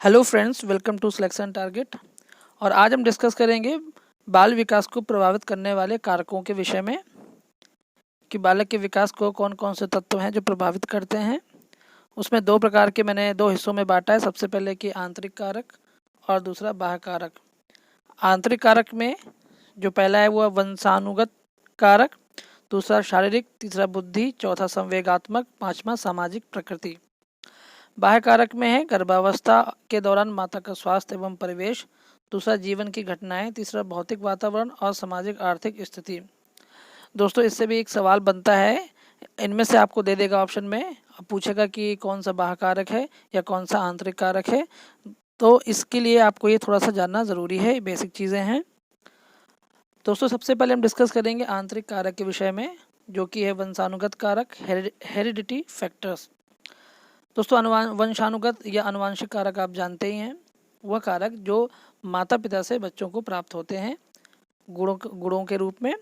Hello friends, welcome to selection target. और आज हम डिस्कस करेंगे बाल विकास को प्रभावित करने वाले कारकों के विषय में कि बालक के विकास को कौन कौन से तत्व हैं जो प्रभावित करते हैं। उसमें दो प्रकार के मैंने दो हिस्सों में बांटा है। सबसे पहले कि आंतरिक कारक और दूसरा बाह्य कारक। आंतरिक कारक में जो पहला है वो है वंशानुगत कारक, दूसरा शारीरिक, तीसरा बुद्धि, चौथा संवेगात्मक, पांचवा सामाजिक प्रकृति। बाह्य कारक में है गर्भावस्था के दौरान माता का स्वास्थ्य एवं परिवेश, दूसरा जीवन की घटनाएं, तीसरा भौतिक वातावरण और सामाजिक आर्थिक स्थिति। दोस्तों, इससे भी एक सवाल बनता है, इनमें से आपको दे देगा ऑप्शन में, पूछेगा कि कौन सा बाह्य कारक है या कौन सा आंतरिक कारक है। तो इसके लिए आपको ये थोड़ा सा जानना ज़रूरी है, बेसिक चीज़ें हैं। दोस्तों, सबसे पहले हम डिस्कस करेंगे आंतरिक कारक के विषय में, जो कि है वंशानुगत कारक, हेरिडिटी फैक्टर्स। दोस्तों, वंशानुगत या अनुवांशिक कारक आप जानते ही हैं, वह कारक जो माता पिता से बच्चों को प्राप्त होते हैं गुणों के रूप में।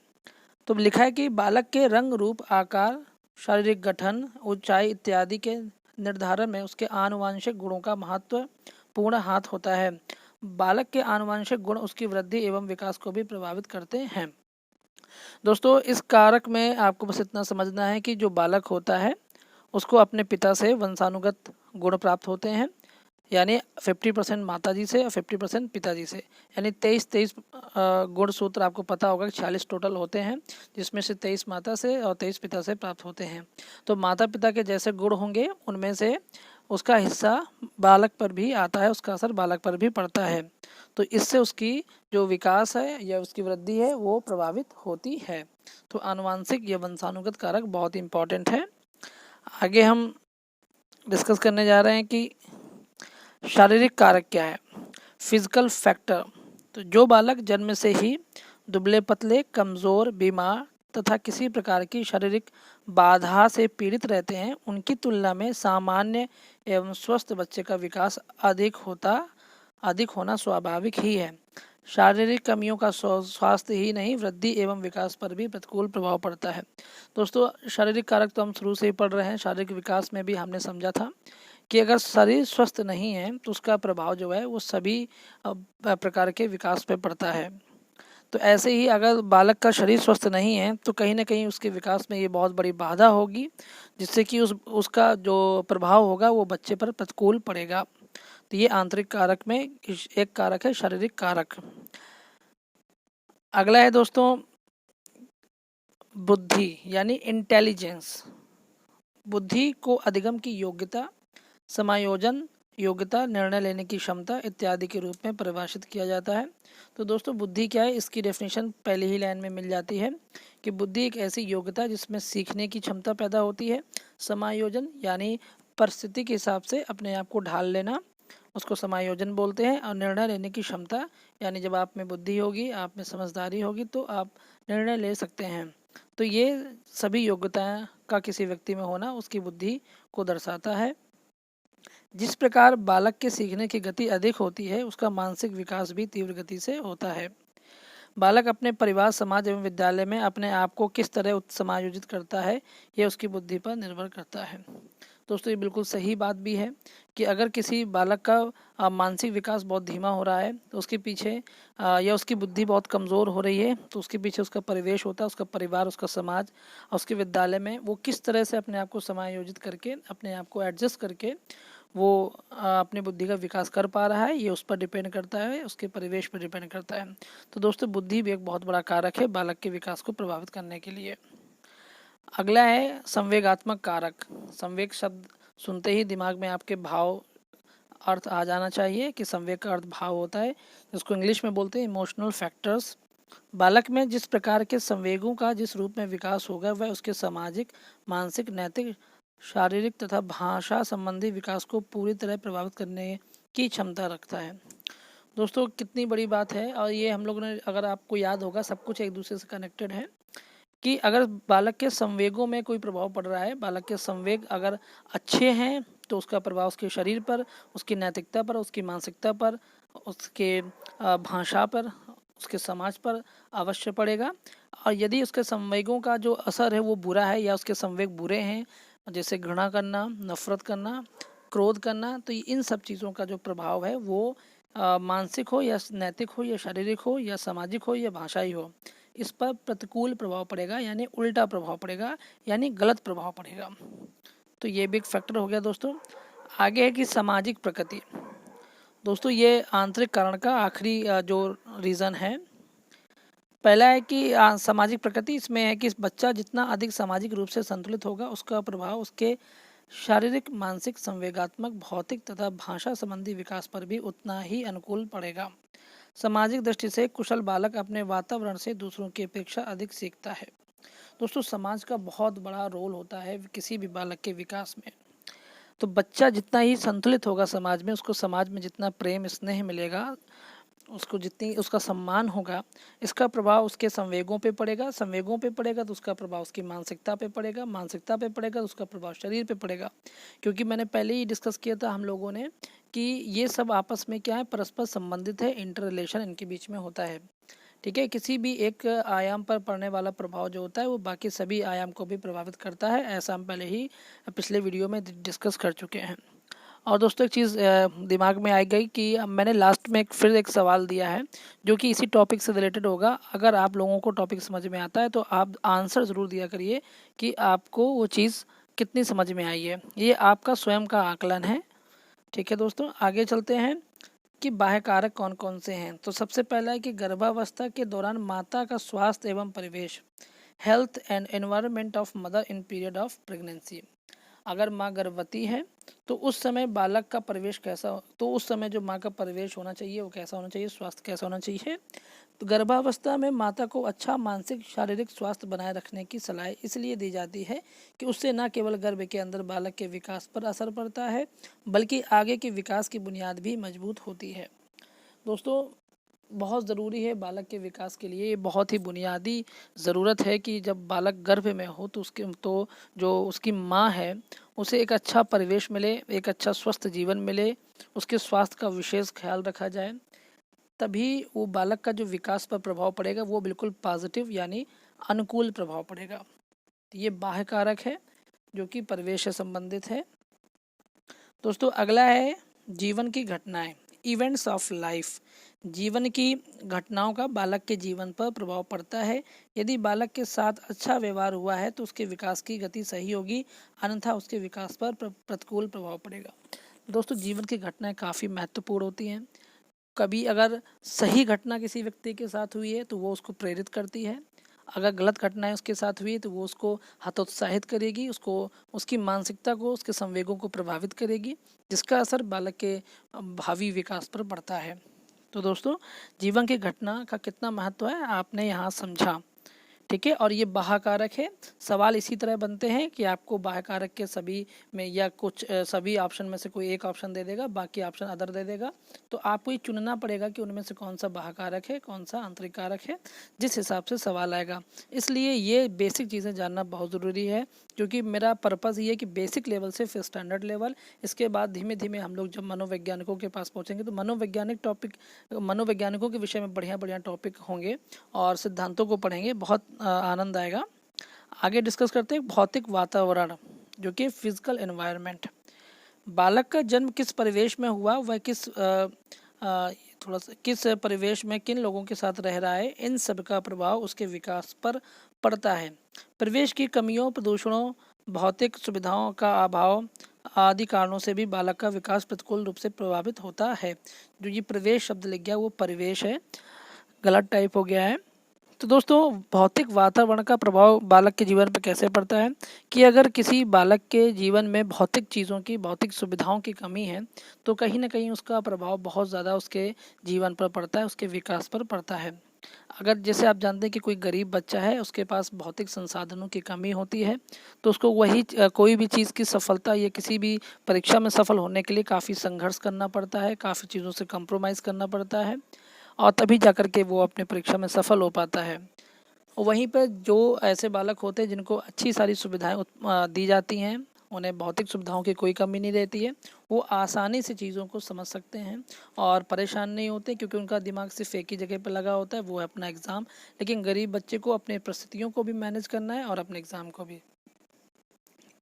तो लिखा है कि बालक के रंग, रूप, आकार, शारीरिक गठन, ऊंचाई इत्यादि के निर्धारण में उसके आनुवांशिक गुणों का महत्वपूर्ण हाथ होता है। बालक के आनुवांशिक गुण उसकी वृद्धि एवं विकास को भी प्रभावित करते हैं। दोस्तों, इस कारक में आपको बस इतना समझना है कि जो बालक होता है उसको अपने पिता से वंशानुगत गुण प्राप्त होते हैं, यानी 50% माताजी से और 50% पिताजी से, यानी 23 गुण सूत्र आपको पता होगा कि 46 टोटल होते हैं, जिसमें से 23 माता से और 23 पिता से प्राप्त होते हैं। तो माता पिता के जैसे गुण होंगे उनमें से उसका हिस्सा बालक पर भी आता है, उसका असर बालक पर भी पड़ता है। तो इससे उसकी जो विकास है या उसकी वृद्धि है वो प्रभावित होती है। तो आनुवांशिक या वंशानुगत कारक बहुत इंपॉर्टेंट है। आगे हम डिस्कस करने जा रहे हैं कि शारीरिक कारक क्या है, फिजिकल फैक्टर। तो जो बालक जन्म से ही दुबले पतले, कमज़ोर, बीमार तथा किसी प्रकार की शारीरिक बाधा से पीड़ित रहते हैं, उनकी तुलना में सामान्य एवं स्वस्थ बच्चे का विकास अधिक होना स्वाभाविक ही है। शारीरिक कमियों का स्वास्थ्य ही नहीं, वृद्धि एवं विकास पर भी प्रतिकूल प्रभाव पड़ता है। दोस्तों, शारीरिक कारक तो हम शुरू से ही पढ़ रहे हैं। शारीरिक विकास में भी हमने समझा था कि अगर शरीर स्वस्थ नहीं है तो उसका प्रभाव जो है वो सभी प्रकार के विकास पे पड़ता है। तो ऐसे ही अगर बालक का शरीर स्वस्थ नहीं है तो कहीं ना कहीं उसके विकास में ये बहुत बड़ी बाधा होगी, जिससे कि उसका जो प्रभाव होगा वो बच्चे पर प्रतिकूल पड़ेगा। तो ये आंतरिक कारक में एक कारक है, शारीरिक कारक। अगला है दोस्तों बुद्धि यानी इंटेलिजेंस। बुद्धि को अधिगम की योग्यता, समायोजन योग्यता, निर्णय लेने की क्षमता इत्यादि के रूप में परिभाषित किया जाता है। तो दोस्तों, बुद्धि क्या है, इसकी डेफिनेशन पहली ही लाइन में मिल जाती है कि बुद्धि एक ऐसी योग्यता जिसमें सीखने की क्षमता पैदा होती है। समायोजन यानी परिस्थिति के हिसाब से अपने आप को ढाल लेना, उसको समायोजन बोलते हैं। और निर्णय लेने की क्षमता, यानी जब आप में बुद्धि होगी, आप में समझदारी होगी तो आप निर्णय ले सकते हैं। तो ये सभी योग्यताएं का किसी व्यक्ति में होना उसकी बुद्धि को दर्शाता है। जिस प्रकार बालक के सीखने की गति अधिक होती है, उसका मानसिक विकास भी तीव्र गति से होता है। बालक अपने परिवार, समाज एवं विद्यालय में अपने आप को किस तरह समायोजित करता है, यह उसकी बुद्धि पर निर्भर करता है। दोस्तों, ये बिल्कुल सही बात भी है कि अगर किसी बालक का मानसिक विकास बहुत धीमा हो रहा है तो उसके पीछे या उसकी बुद्धि बहुत कमज़ोर हो रही है, तो उसके पीछे उसका परिवेश होता है, उसका परिवार, उसका समाज और उसके विद्यालय में वो किस तरह से अपने आप को समायोजित करके, अपने आप को एडजस्ट करके वो अपनी बुद्धि का विकास कर पा रहा है, ये उस पर डिपेंड करता है, उसके परिवेश पर डिपेंड करता है। तो दोस्तों, बुद्धि भी एक बहुत बड़ा कारक है बालक के विकास को प्रभावित करने के लिए। अगला है संवेगात्मक कारक। संवेग शब्द सुनते ही दिमाग में आपके भाव अर्थ आ जाना चाहिए कि संवेग का अर्थ भाव होता है, जिसको इंग्लिश में बोलते हैं इमोशनल फैक्टर्स। बालक में जिस प्रकार के संवेगों का जिस रूप में विकास होगा वह उसके सामाजिक, मानसिक, नैतिक, शारीरिक तथा भाषा संबंधी विकास को पूरी तरह प्रभावित करने की क्षमता रखता है। दोस्तों, कितनी बड़ी बात है। और ये हम लोगों ने, अगर आपको याद होगा, सब कुछ एक दूसरे से कनेक्टेड है कि अगर बालक के संवेगों में कोई प्रभाव पड़ रहा है, बालक के संवेग अगर अच्छे हैं तो उसका प्रभाव उसके शरीर पर, उसकी नैतिकता पर, उसकी मानसिकता पर, उसके भाषा पर, उसके समाज पर अवश्य पड़ेगा। और यदि उसके संवेगों का जो असर है वो बुरा है या उसके संवेग बुरे हैं, जैसे घृणा करना, नफरत करना, क्रोध करना, तो इन सब चीज़ों का जो प्रभाव है वो मानसिक हो या नैतिक हो या शारीरिक हो या सामाजिक हो या भाषाई हो, इस पर प्रतिकूल प्रभाव पड़ेगा, यानी उल्टा प्रभाव पड़ेगा, यानी गलत प्रभाव पड़ेगा। तो ये भी एक फैक्टर हो गया दोस्तों। आगे है कि सामाजिक प्रकृति। दोस्तों ये आंतरिक कारण का आखिरी जो रीज़न है। पहला है कि सामाजिक प्रकृति, इसमें है कि बच्चा जितना अधिक सामाजिक रूप से संतुलित होगा, उसका प्रभाव उसके शारीरिक, मानसिक, संवेगात्मक, भौतिक तथा भाषा संबंधी विकास पर भी उतना ही अनुकूल पड़ेगा। सामाजिक दृष्टि से कुशल बालक अपने वातावरण से दूसरों की अपेक्षा अधिक सीखता है। दोस्तों समाज का बहुत बड़ा रोल होता है किसी भी बालक के विकास में। तो बच्चा जितना ही संतुलित होगा समाज में, उसको समाज में जितना प्रेम स्नेह मिलेगा, उसको जितनी उसका सम्मान होगा, इसका प्रभाव उसके संवेगों पे पड़ेगा, संवेगों पे पड़ेगा तो उसका प्रभाव उसकी मानसिकता पे पड़ेगा, मानसिकता पे पड़ेगा तो उसका प्रभाव शरीर पे पड़ेगा। क्योंकि मैंने पहले ही डिस्कस किया था हम लोगों ने कि ये सब आपस में क्या है, परस्पर संबंधित है, इंटर रिलेशन इनके बीच में होता है। ठीक है, किसी भी एक आयाम पर पड़ने वाला प्रभाव जो होता है वो बाकी सभी आयाम को भी प्रभावित करता है, ऐसा हम पहले ही पिछले वीडियो में डिस्कस कर चुके हैं। और दोस्तों एक चीज़ दिमाग में आई गई कि मैंने लास्ट में फिर एक सवाल दिया है जो कि इसी टॉपिक से रिलेटेड होगा। अगर आप लोगों को टॉपिक समझ में आता है तो आप आंसर ज़रूर दिया करिए कि आपको वो चीज़ कितनी समझ में आई है। ये आपका स्वयं का आकलन है। ठीक है दोस्तों, आगे चलते हैं कि बाह्य कारक कौन कौन से हैं। तो सबसे पहला है कि गर्भावस्था के दौरान माता का स्वास्थ्य एवं परिवेश, health and environment of mother in period of pregnancy. अगर माँ गर्भवती है तो उस समय बालक का परिवेश कैसा, तो उस समय जो माँ का परिवेश होना चाहिए वो कैसा होना चाहिए, स्वास्थ्य कैसा होना चाहिए। तो गर्भावस्था में माता को अच्छा मानसिक शारीरिक स्वास्थ्य बनाए रखने की सलाह इसलिए दी जाती है कि उससे न केवल गर्भ के अंदर बालक के विकास पर असर पड़ता है, बल्कि आगे के विकास की बुनियाद भी मजबूत होती है। दोस्तों बहुत ज़रूरी है बालक के विकास के लिए, ये बहुत ही बुनियादी ज़रूरत है कि जब बालक गर्भ में हो तो जो उसकी माँ है उसे एक अच्छा परिवेश मिले, एक अच्छा स्वस्थ जीवन मिले, उसके स्वास्थ्य का विशेष ख्याल रखा जाए, तभी वो बालक का जो विकास पर प्रभाव पड़ेगा वो बिल्कुल पॉजिटिव यानी अनुकूल प्रभाव पड़ेगा। ये बाह्य कारक है जो कि परिवेश से संबंधित है। दोस्तों अगला है जीवन की घटनाएं, इवेंट्स ऑफ लाइफ। जीवन की घटनाओं का बालक के जीवन पर प्रभाव पड़ता है। यदि बालक के साथ अच्छा व्यवहार हुआ है तो उसके विकास की गति सही होगी, अन्यथा उसके विकास पर प्रतिकूल प्रभाव पड़ेगा। दोस्तों जीवन की घटनाएं काफ़ी महत्वपूर्ण होती हैं। कभी अगर सही घटना किसी व्यक्ति के साथ हुई है तो वो उसको प्रेरित करती है, अगर गलत घटनाएं उसके साथ हुई तो वो उसको हतोत्साहित करेगी, उसको उसकी मानसिकता को, उसके संवेगों को प्रभावित करेगी, जिसका असर बालक के भावी विकास पर पड़ता है। तो दोस्तों जीवन की घटना का कितना महत्व है आपने यहाँ समझा। ठीक है, और ये बाह्य कारक है। सवाल इसी तरह बनते हैं कि आपको बाह्य कारक के सभी में या कुछ सभी ऑप्शन में से कोई एक ऑप्शन दे देगा, बाकी ऑप्शन अदर दे देगा, तो आपको ये चुनना पड़ेगा कि उनमें से कौन सा बाह्य कारक है, कौन सा आंतरिक कारक है, जिस हिसाब से सवाल आएगा। इसलिए ये बेसिक चीज़ें जानना बहुत ज़रूरी है, क्योंकि मेरा पर्पज़ ये है कि बेसिक लेवल से फिर स्टैंडर्ड लेवल, इसके बाद धीमे धीमे हम लोग जब मनोवैज्ञानिकों के पास पहुँचेंगे तो मनोवैज्ञानिकों के विषय में बढ़िया बढ़िया टॉपिक होंगे और सिद्धांतों को पढ़ेंगे, बहुत आनंद आएगा। आगे डिस्कस करते हैं भौतिक वातावरण जो कि फिजिकल एनवायरनमेंट। बालक का जन्म किस परिवेश में हुआ, वह किस परिवेश में किन लोगों के साथ रह रहा है, इन सब का प्रभाव उसके विकास पर पड़ता है। परिवेश की कमियों, प्रदूषणों, भौतिक सुविधाओं का अभाव आदि कारणों से भी बालक का विकास प्रतिकूल रूप से प्रभावित होता है। जो ये प्रवेश शब्द लिख गया वो परिवेश है, गलत टाइप हो गया है। तो दोस्तों भौतिक वातावरण का प्रभाव बालक के जीवन पर कैसे पड़ता है कि अगर किसी बालक के जीवन में भौतिक चीज़ों की, भौतिक सुविधाओं की कमी है तो कहीं ना कहीं उसका प्रभाव बहुत ज़्यादा उसके जीवन पर पड़ता है, उसके विकास पर पड़ता है। अगर जैसे आप जानते हैं कि कोई गरीब बच्चा है, उसके पास भौतिक संसाधनों की कमी होती है तो उसको कोई भी चीज़ की सफलता या किसी भी परीक्षा में सफल होने के लिए काफ़ी संघर्ष करना पड़ता है, काफ़ी चीज़ों से कंप्रोमाइज़ करना पड़ता है, और तभी जाकर के वो अपने परीक्षा में सफल हो पाता है। वहीं पर जो ऐसे बालक होते हैं जिनको अच्छी सारी सुविधाएं दी जाती हैं, उन्हें भौतिक सुविधाओं की कोई कमी नहीं रहती है, वो आसानी से चीज़ों को समझ सकते हैं और परेशान नहीं होते, क्योंकि उनका दिमाग सिर्फ एक ही जगह पर लगा होता है, वो है अपना एग्ज़ाम। लेकिन गरीब बच्चे को अपने परिस्थितियों को भी मैनेज करना है और अपने एग्ज़ाम को भी,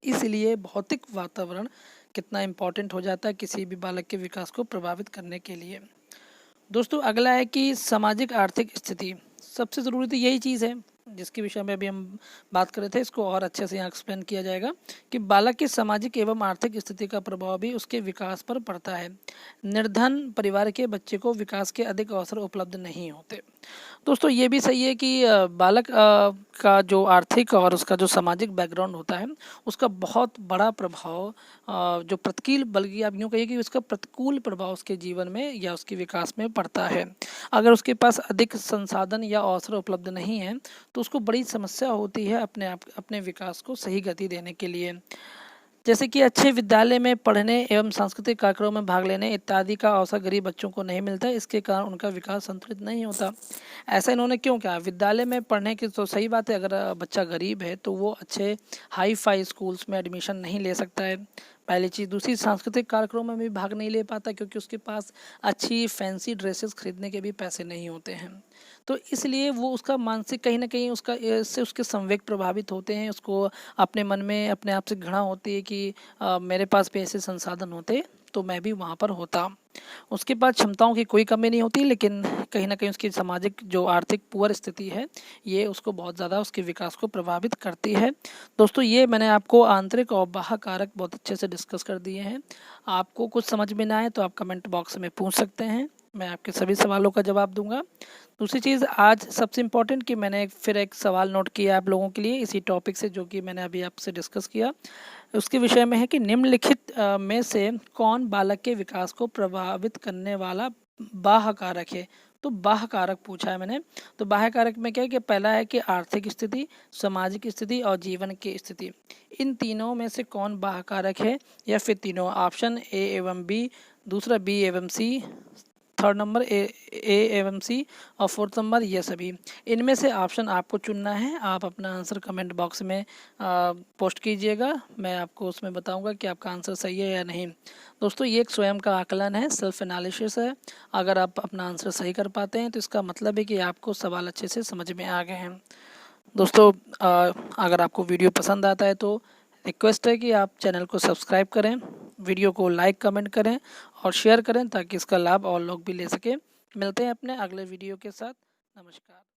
इसलिए भौतिक वातावरण कितना इम्पोर्टेंट हो जाता है किसी भी बालक के विकास को प्रभावित करने के लिए। दोस्तों अगला है कि सामाजिक आर्थिक स्थिति। सबसे ज़रूरी तो यही चीज़ है जिसके विषय में अभी हम बात कर रहे थे, इसको और अच्छे से यहाँ एक्सप्लेन किया जाएगा कि बालक की सामाजिक एवं आर्थिक स्थिति का प्रभाव भी उसके विकास पर पड़ता है। निर्धन परिवार के बच्चे को विकास के अधिक अवसर उपलब्ध नहीं होते। दोस्तों ये भी सही है कि बालक का जो आर्थिक और उसका जो सामाजिक बैकग्राउंड होता है उसका बहुत बड़ा प्रभाव जो प्रतिकूल, बल्कि आप यूँ कहिए कि उसका प्रतिकूल प्रभाव उसके जीवन में या उसके विकास में पड़ता है। अगर उसके पास अधिक संसाधन या अवसर उपलब्ध नहीं है तो उसको बड़ी समस्या होती है अपने विकास को सही गति देने के लिए। जैसे कि अच्छे विद्यालय में पढ़ने एवं सांस्कृतिक कार्यक्रमों में भाग लेने इत्यादि का अवसर गरीब बच्चों को नहीं मिलता, इसके कारण उनका विकास संतुलित नहीं होता। ऐसा इन्होंने क्यों किया? विद्यालय में पढ़ने की तो सही बात है, अगर बच्चा गरीब है तो वो अच्छे हाई फाई स्कूल्स में एडमिशन नहीं ले सकता है, पहली चीज़। दूसरी, सांस्कृतिक कार्यक्रमों में भी भाग नहीं ले पाता क्योंकि उसके पास अच्छी फैंसी ड्रेसेस खरीदने के भी पैसे नहीं होते हैं। तो इसलिए वो उसका मानसिक कहीं ना कहीं उसका इससे उसके संवेग प्रभावित होते हैं, उसको अपने मन में अपने आप से घृणा होती है कि मेरे पास भी ऐसे संसाधन होते तो मैं भी वहाँ पर होता। उसके पास क्षमताओं की कोई कमी नहीं होती, लेकिन कहीं ना कहीं उसकी सामाजिक जो आर्थिक पुअर स्थिति है ये उसको बहुत ज़्यादा उसके विकास को प्रभावित करती है। दोस्तों ये मैंने आपको आंतरिक और बाह्य कारक बहुत अच्छे से डिस्कस कर दिए हैं। आपको कुछ समझ में ना आए तो आप कमेंट बॉक्स में पूछ सकते हैं, मैं आपके सभी सवालों का जवाब दूंगा। दूसरी चीज़, आज सबसे इम्पोर्टेंट कि मैंने फिर एक सवाल नोट किया आप लोगों के लिए इसी टॉपिक से, जो कि मैंने अभी आपसे डिस्कस किया। उसके विषय में है कि निम्नलिखित में से कौन बालक के विकास को प्रभावित करने वाला बाह्य कारक है? तो बाह्य कारक पूछा है मैंने। तो बाह्य कारक में क्या है कि पहला है कि आर्थिक स्थिति, सामाजिक स्थिति और जीवन की स्थिति। इन तीनों में से कौन बाह्य कारक है, या फिर तीनों? ऑप्शन ए एवं बी, दूसरा बी एवं सी, थर्ड नंबर ए एवं सी, और फोर्थ नंबर ये सभी। इनमें से ऑप्शन आपको चुनना है। आप अपना आंसर कमेंट बॉक्स में पोस्ट कीजिएगा, मैं आपको उसमें बताऊंगा कि आपका आंसर सही है या नहीं। दोस्तों ये एक स्वयं का आकलन है, सेल्फ एनालिसिस है। अगर आप अपना आंसर सही कर पाते हैं तो इसका मतलब है कि आपको सवाल अच्छे से समझ में आ गए हैं। दोस्तों अगर आपको वीडियो पसंद आता है तो रिक्वेस्ट है कि आप चैनल को सब्सक्राइब करें, वीडियो को लाइक कमेंट करें और शेयर करें ताकि इसका लाभ और लोग भी ले सकें। मिलते हैं अपने अगले वीडियो के साथ। नमस्कार।